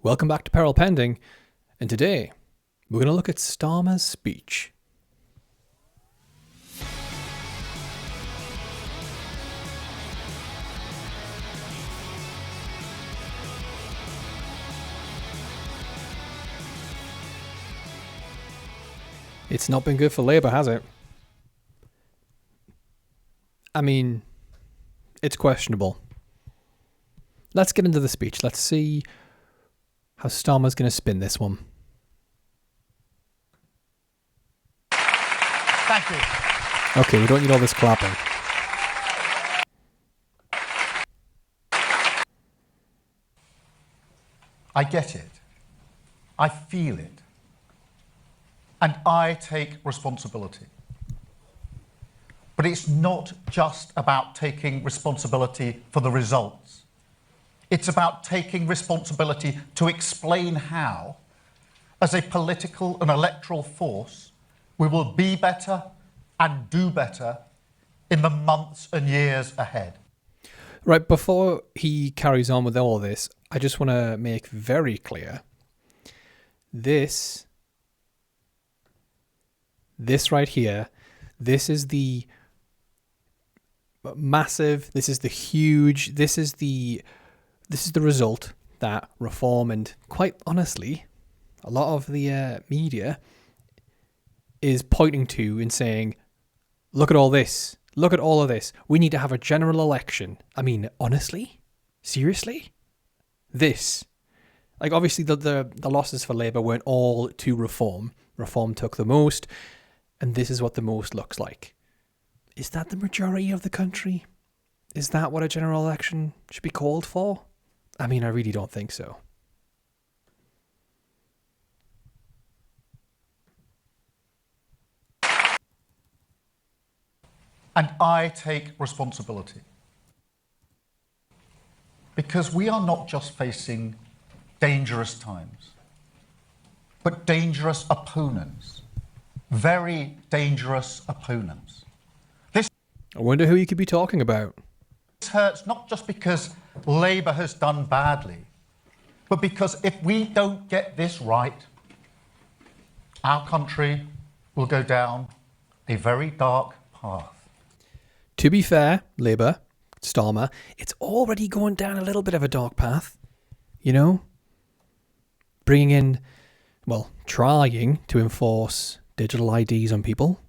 Welcome back to Peril Pending, and today we're going to look at Starmer's speech. It's not been good for Labour, has it? I mean, it's questionable. Let's get into the speech. Let's see how Starmer's going to spin this one. Thank you. Okay, we don't need all this clapping. I get it. I feel it. And I take responsibility. But it's not just about taking responsibility for the results. It's about taking responsibility to explain how, as a political and electoral force, we will be better and do better in the months and years ahead. Right, before he carries on with all of this, I just want to make very clear, this right here, this is the massive, this is the huge, this is the result that Reform and, quite honestly, a lot of the media is pointing to and saying, look at all this, look at all of this. We need to have a general election. I mean, honestly? Seriously? This. Like, obviously, the losses for Labour weren't all to Reform. Reform took the most, and this is what the most looks like. Is that the majority of the country? Is that what a general election should be called for? I mean, I really don't think so. And I take responsibility. Because we are not just facing dangerous times, but dangerous opponents. Very dangerous opponents. I wonder who you could be talking about. This hurts not just because Labour has done badly, but because if we don't get this right, our country will go down a very dark path. To be fair, Labour, Starmer, it's already going down a little bit of a dark path. You know? Bringing in, well, trying to enforce digital IDs on people.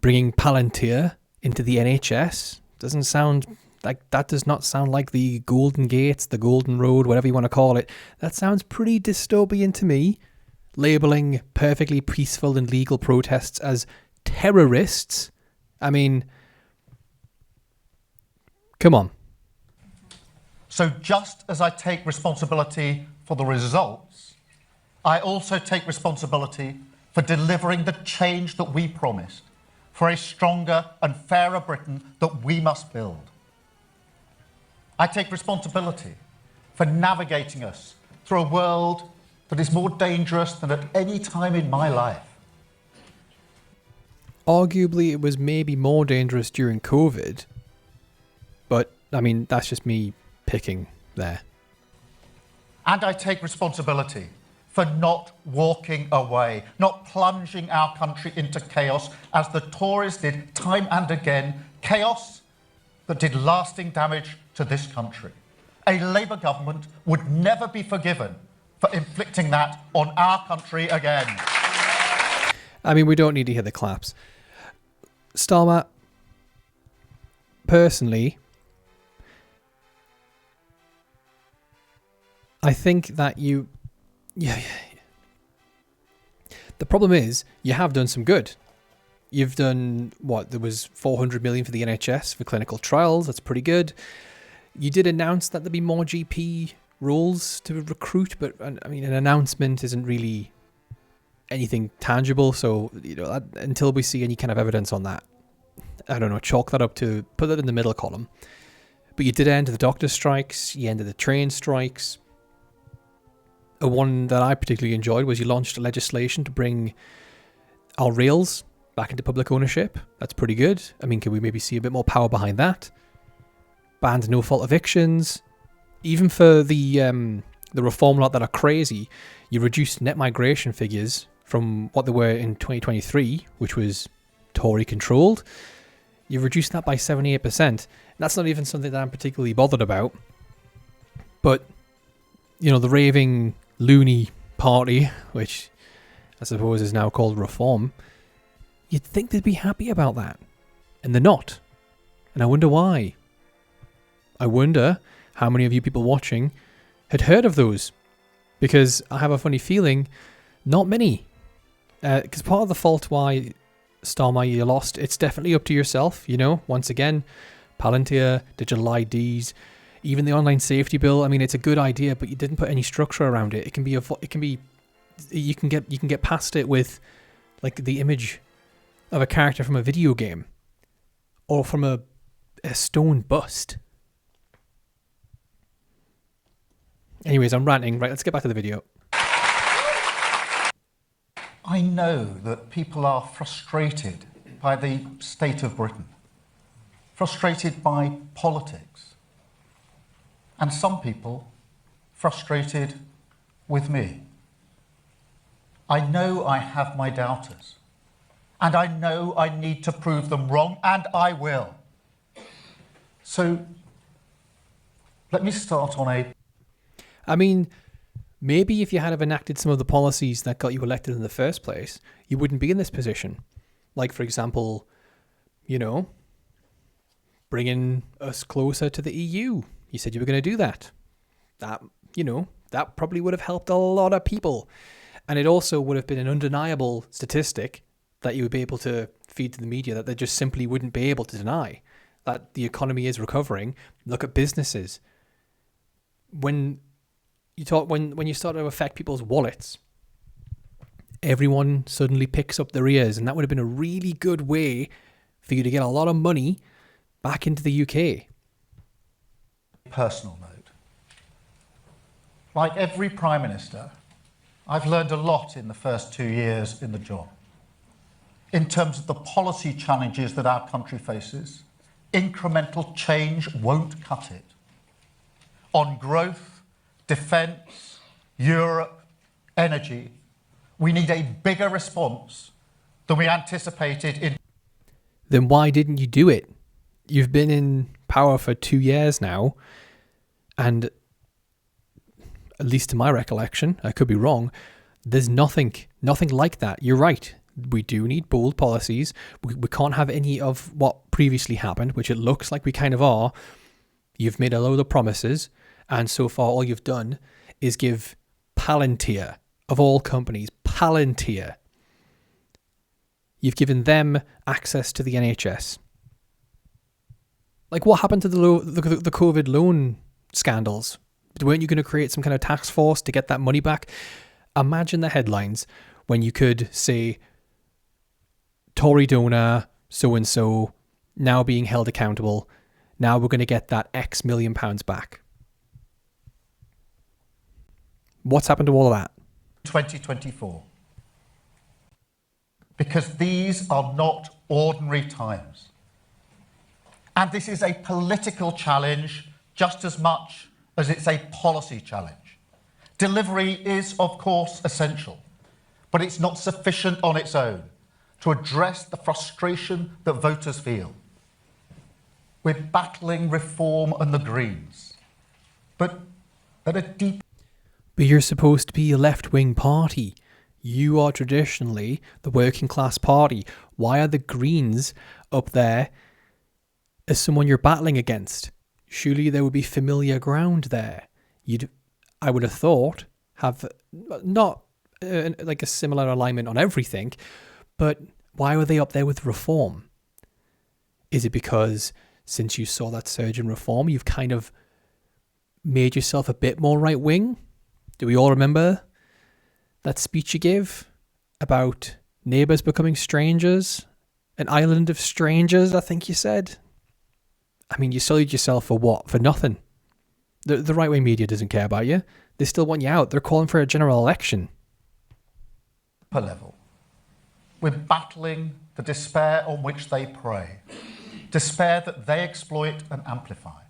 Bringing Palantir into the NHS. Doesn't sound like, that does not sound like the Golden Gates, the Golden Road, whatever you want to call it. That sounds pretty dystopian to me. Labelling perfectly peaceful and legal protests as terrorists. I mean, come on. So just as I take responsibility for the results, I also take responsibility for delivering the change that we promised, for a stronger and fairer Britain that we must build. I take responsibility for navigating us through a world that is more dangerous than at any time in my life. Arguably, it was maybe more dangerous during COVID, but, I mean, that's just me picking there. And I take responsibility for not walking away, not plunging our country into chaos as the Tories did time and again, chaos that did lasting damage to this country. A Labour government would never be forgiven for inflicting that on our country again. I mean, we don't need to hear the claps. Starmer, personally, I think that yeah. The problem is, you have done some good. You've done, what, there was 400 million for the NHS for clinical trials. That's pretty good. You did announce that there'd be more GP roles to recruit, but, I mean, an announcement isn't really anything tangible. So, you know, until we see any kind of evidence on that, I don't know, chalk that up to, put that in the middle column. But you did end the doctor strikes, you ended the train strikes. One that I particularly enjoyed was you launched legislation to bring our rails back into public ownership. That's pretty good. I mean, can we maybe see a bit more power behind that? Banned no-fault evictions. Even for the the reform lot that are crazy, you reduce net migration figures from what they were in 2023, which was Tory controlled. You reduced that by 78%. That's not even something that I'm particularly bothered about. But, you know, the raving loony party, which I suppose is now called Reform, you'd think they'd be happy about that. And they're not. And I wonder why. I wonder how many of you people watching had heard of those. Because I have a funny feeling, not many. Because part of the fault why Starmer you lost, it's definitely up to yourself, you know. Once again, Palantir, digital IDs, even the online safety bill. I mean, it's a good idea, but you didn't put any structure around it. You can get past it with like the image of a character from a video game or from a stone bust. Anyways, I'm ranting. Right, let's get back to the video. I know that people are frustrated by the state of Britain, frustrated by politics, and some people frustrated with me. I know I have my doubters, and I know I need to prove them wrong, and I will. So let me start on I mean, maybe if you had have enacted some of the policies that got you elected in the first place, you wouldn't be in this position. Like, for example, you know, bringing us closer to the EU. You said you were going to do that. That, you know, that probably would have helped a lot of people. And it also would have been an undeniable statistic that you would be able to feed to the media that they just simply wouldn't be able to deny. That the economy is recovering. Look at businesses. When you start to affect people's wallets, everyone suddenly picks up their ears, and that would have been a really good way for you to get a lot of money back into the UK. Personal note. Like every Prime Minister, I've learned a lot in the first 2 years in the job. In terms of the policy challenges that our country faces, incremental change won't cut it. On growth, defence, Europe, energy, we need a bigger response than we anticipated in... Then why didn't you do it? You've been in power for 2 years now, and at least to my recollection, I could be wrong, there's nothing like that. You're right. We do need bold policies. We can't have any of what previously happened, which it looks like we kind of are. You've made a load of promises, and so far all you've done is give Palantir, of all companies, Palantir, you've given them access to the NHS. Like, what happened to the COVID loan scandals? Weren't you going to create some kind of task force to get that money back? Imagine the headlines when you could say, Tory donor, so-and-so, now being held accountable. Now we're going to get that X million pounds back. What's happened to all of that? 2024. Because these are not ordinary times. And this is a political challenge just as much as it's a policy challenge. Delivery is, of course, essential, but it's not sufficient on its own to address the frustration that voters feel. We're battling Reform and the Greens, but at a deep... But you're supposed to be a left-wing party. You are traditionally the working class party. Why are the Greens up there as someone you're battling against? Surely there would be familiar ground there. I would have thought, have not like a similar alignment on everything, but why were they up there with Reform? Is it because since you saw that surge in Reform, you've kind of made yourself a bit more right-wing? Do we all remember that speech you gave about neighbours becoming strangers? An island of strangers, I think you said. I mean, you sold yourself for what? For nothing. The right-wing media doesn't care about you. They still want you out. They're calling for a general election. Level. We're battling the despair on which they prey. Despair that they exploit and amplify.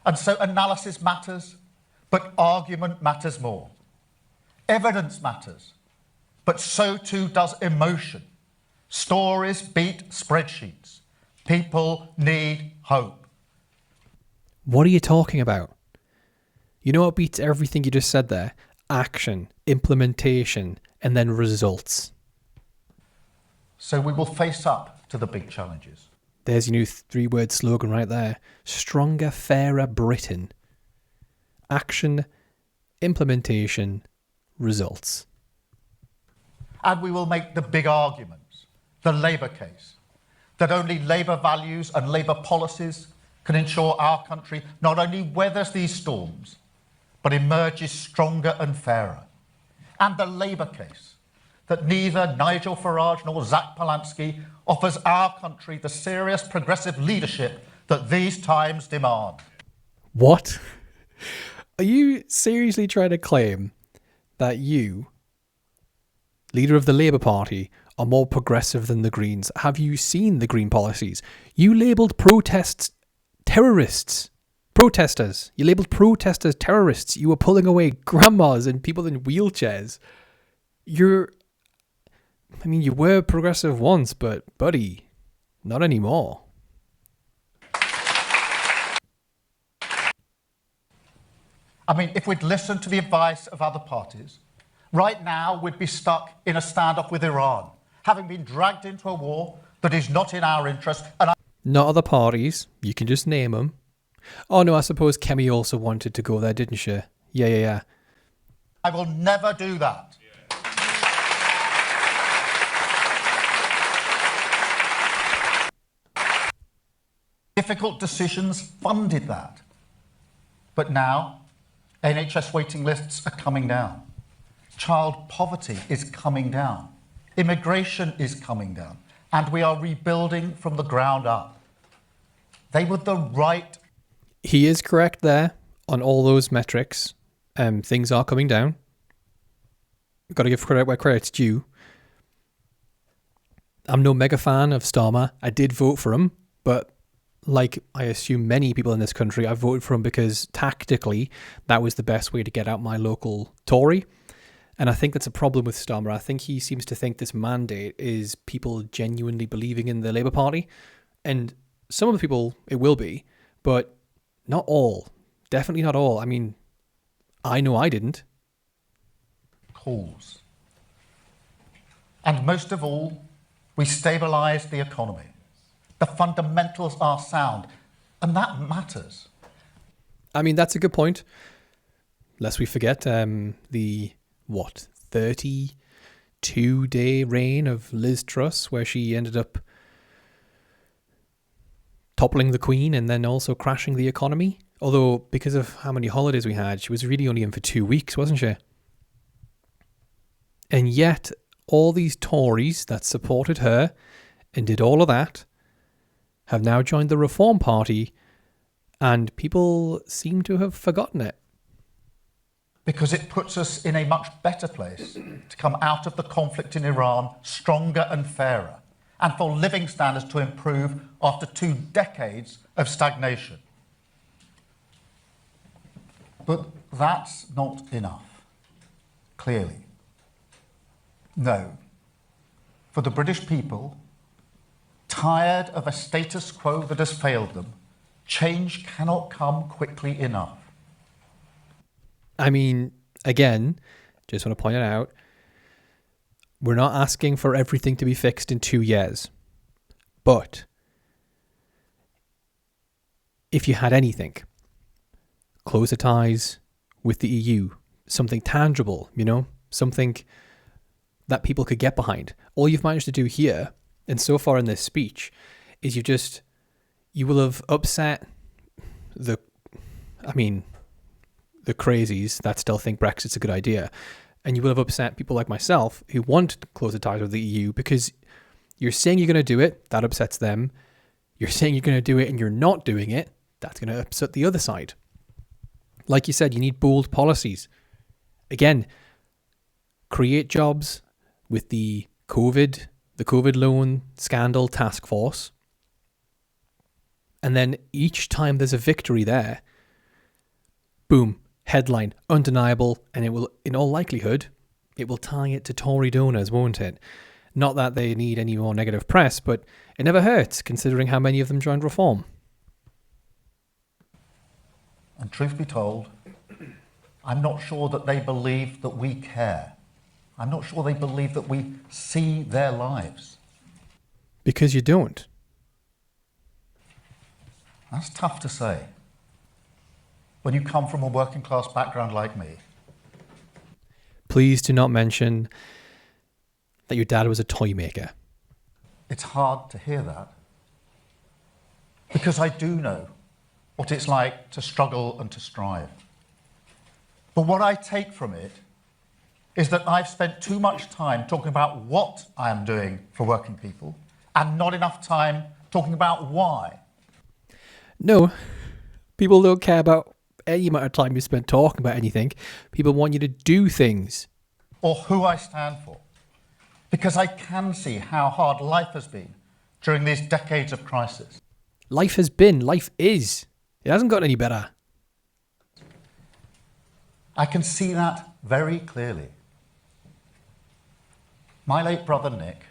And so analysis matters, but argument matters more. Evidence matters, but so too does emotion. Stories beat spreadsheets. People need hope. What are you talking about? You know what beats everything you just said there? Action, implementation, and then results. So we will face up to the big challenges. There's your new 3-word slogan right there. Stronger, fairer Britain. Action, implementation, results. And we will make the big arguments, the Labour case, that only Labour values and Labour policies can ensure our country not only weathers these storms, but emerges stronger and fairer. And the Labour case, that neither Nigel Farage nor Zach Polansky offers our country the serious progressive leadership that these times demand. What? Are you seriously trying to claim that you, leader of the Labour Party, are more progressive than the Greens? Have you seen the Green policies? You labelled protesters. You labelled protesters terrorists. You were pulling away grandmas and people in wheelchairs. You were progressive once, but buddy, not anymore. If we'd listened to the advice of other parties, right now we'd be stuck in a standoff with Iran, having been dragged into a war that is not in our interest. Not other parties. You can just name them. Oh no, I suppose Kemi also wanted to go there, didn't she? Yeah. I will never do that. Difficult decisions funded that. But now, NHS waiting lists are coming down. Child poverty is coming down. Immigration is coming down. And we are rebuilding from the ground up. They were the right... He is correct there on all those metrics. Things are coming down. Got to give credit where credit's due. I'm no mega fan of Starmer. I did vote for him, but like I assume many people in this country, I voted for him because tactically that was the best way to get out my local Tory. And I think that's a problem with Starmer. I think he seems to think this mandate is people genuinely believing in the Labour Party. And some of the people, it will be, but not all. Definitely not all. I know I didn't. Calls. And most of all, we stabilised the economy. The fundamentals are sound, and that matters. That's a good point. Lest we forget the 32-day reign of Liz Truss, where she ended up toppling the Queen and then also crashing the economy. Although, because of how many holidays we had, she was really only in for 2 weeks, wasn't she? And yet, all these Tories that supported her and did all of that have now joined the Reform Party, and people seem to have forgotten it. Because it puts us in a much better place to come out of the conflict in Iran stronger and fairer, and for living standards to improve after 2 decades of stagnation. But that's not enough, clearly. No. For the British people, tired of a status quo that has failed them, change cannot come quickly enough. Again, just want to point it out, we're not asking for everything to be fixed in 2 years. But if you had anything, close the ties with the EU, something tangible, something that people could get behind. All you've managed to do here, and so far in this speech, is you will have upset the crazies that still think Brexit's a good idea. And you will have upset people like myself who want to close the ties with the EU, because you're saying you're going to do it, that upsets them. You're saying you're going to do it and you're not doing it, that's going to upset the other side. Like you said, you need bold policies. Again, create jobs with the COVID loan scandal task force. And then each time there's a victory there, boom, Headline, undeniable, and it will, in all likelihood, it will tie it to Tory donors, won't it? Not that they need any more negative press, but it never hurts, considering how many of them joined Reform. And truth be told, I'm not sure that they believe that we care. I'm not sure they believe that we see their lives. Because you don't. That's tough to say. When you come from a working class background like me. Please do not mention that your dad was a toy maker. It's hard to hear that. Because I do know what it's like to struggle and to strive. But what I take from it is that I've spent too much time talking about what I am doing for working people and not enough time talking about why. No, people don't care about any amount of time you spend talking about anything. People want you to do things. Or who I stand for. Because I can see how hard life has been during these decades of crisis. Life has been, life is. It hasn't got any better. I can see that very clearly. My late brother Nick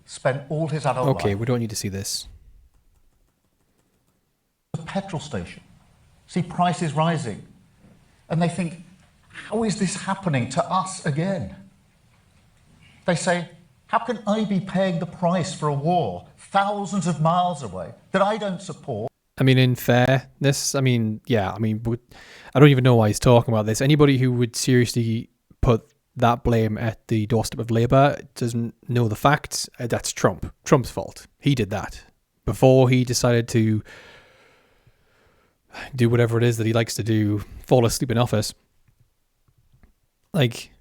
spent all his adult life... Okay, we don't need to see this. ...at the petrol station, see prices rising, and they think, how is this happening to us again? They say, how can I be paying the price for a war thousands of miles away that I don't support? I mean, in fairness, I don't even know why he's talking about this. Anybody who would seriously put that blame at the doorstep of Labour doesn't know the facts. That's Trump. Trump's fault. He did that. Before he decided to do whatever it is that he likes to do, fall asleep in office, like,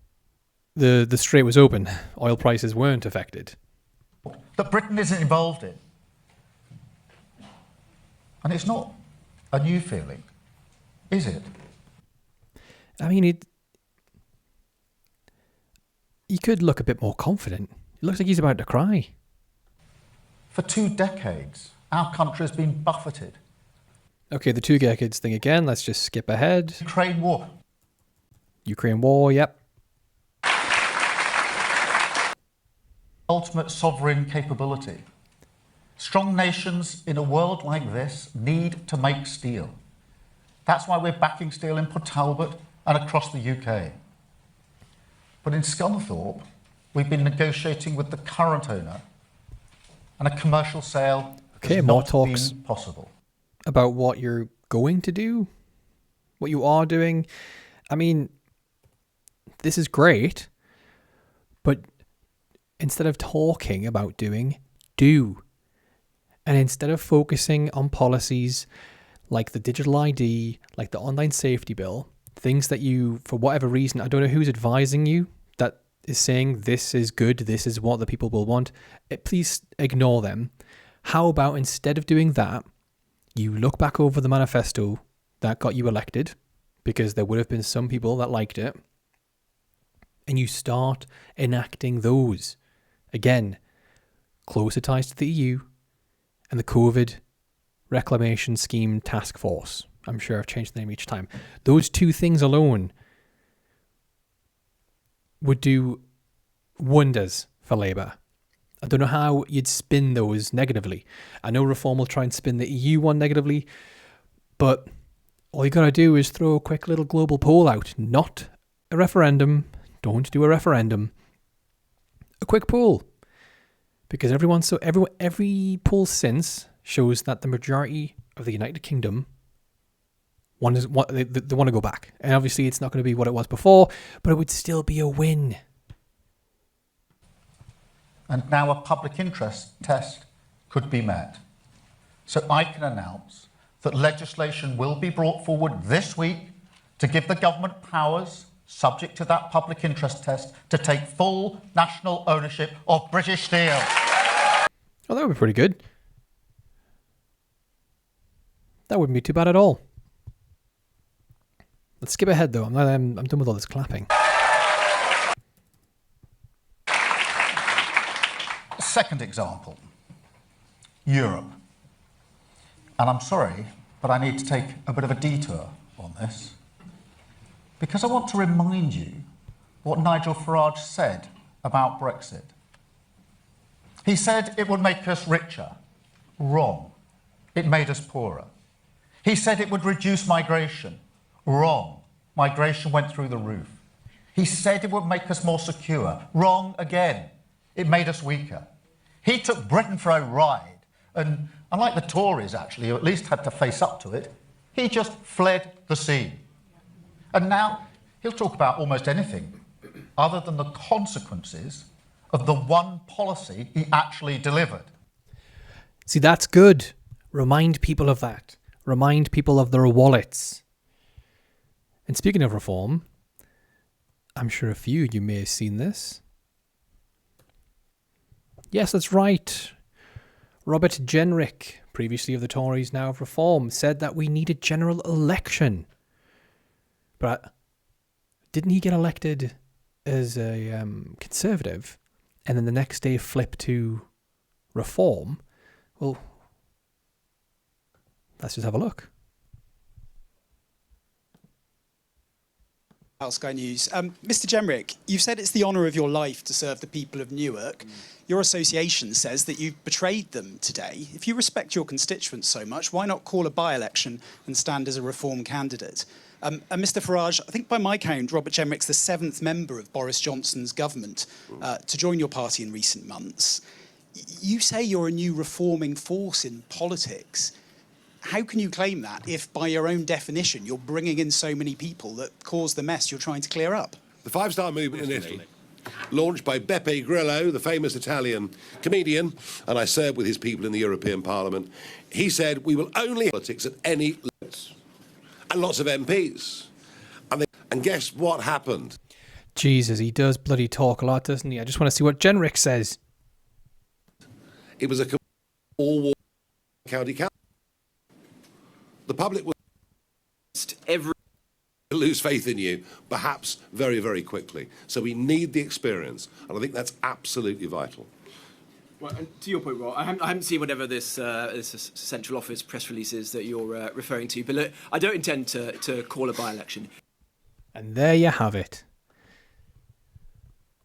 the strait was open. Oil prices weren't affected. That Britain isn't involved in. And it's not a new feeling, is it? I mean, he could look a bit more confident. It looks like he's about to cry. For 2 decades, our country has been buffeted. Okay, the 2 decades thing again. Let's just skip ahead. Ukraine war, yep. Ultimate sovereign capability. Strong nations in a world like this need to make steel. That's why we're backing steel in Port Talbot and across the UK. But in Scunthorpe, we've been negotiating with the current owner, and a commercial sale has not been possible. About what you're going to do, what you are doing. I mean, this is great, but instead of talking about doing, do. And instead of focusing on policies like the digital ID, like the online safety bill, things that you, for whatever reason, I don't know who's advising you, that is saying this is good, this is what the people will want, please ignore them. How about instead of doing that, you look back over the manifesto that got you elected, because there would have been some people that liked it, and you start enacting those. Again, closer ties to the EU and the COVID Reclamation Scheme Task Force. I'm sure I've changed the name each time. Those 2 things alone would do wonders for Labour. I don't know how you'd spin those negatively. I know Reform will try and spin the EU one negatively, but all you got to do is throw a quick little global poll out. Not a referendum. Don't do a referendum. A quick poll. Because every poll since shows that the majority of the United Kingdom they want to go back. And obviously it's not going to be what it was before, but it would still be a win. And now a public interest test could be met. So I can announce that legislation will be brought forward this week to give the government powers, subject to that public interest test, to take full national ownership of British Steel. Oh, that would be pretty good. That wouldn't be too bad at all. Let's skip ahead, though. I'm done with all this clapping. Second example, Europe. And I'm sorry, but I need to take a bit of a detour on this. because I want to remind you what Nigel Farage said about Brexit. He said it would make us richer. Wrong. It made us poorer. He said it would reduce migration. Wrong. Migration went through the roof. He said it would make us more secure. Wrong again. It made us weaker. He took Britain for a ride, and unlike the Tories, actually, who at least had to face up to it, he just fled the scene. And now he'll talk about almost anything other than the consequences of the one policy he actually delivered. See, that's good. Remind people of that. Remind people of their wallets. And speaking of reform, I'm sure a few of you may have seen this. Yes, that's right. Robert Jenrick, previously of the Tories, now of Reform, said that we need a general election. But didn't he get elected as a Conservative and then the next day flip to Reform? Well, let's just have a look. Sky News. Mr. Jenrick, you've said it's the honour of your life to serve the people of Newark. Your association says that you've betrayed them today. If you respect your constituents so much, why not call a by-election and stand as a Reform candidate? And Mr. Farage, I think by my count, Robert Jenrick's the 7th member of Boris Johnson's government to join your party in recent months. You say you're a new reforming force in politics. How can you claim that if, by your own definition, you're bringing in so many people that cause the mess you're trying to clear up? The Five-Star Movement in Italy, launched by Beppe Grillo, the famous Italian comedian, and I served with his people in the European Parliament. He said, we will only have politics at any levels, and lots of MPs. And guess what happened? Jesus, he does bloody talk a lot, doesn't he? I just want to see what Jenrick says. It was a all-war county council. The public will lose faith in you, perhaps very, very quickly. So we need the experience, and I think that's absolutely vital. Well, and to your point, Rob, I haven't seen whatever this central office press release is that you're referring to, but look, I don't intend to call a by-election. And there you have it.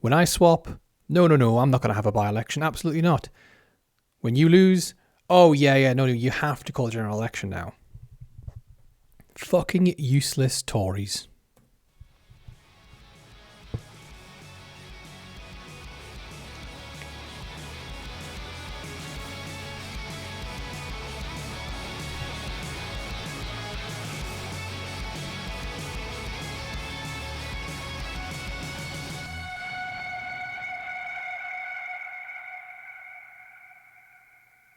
When I swap, no, I'm not going to have a by-election. Absolutely not. When you lose, no, you have to call a general election now. Fucking useless Tories.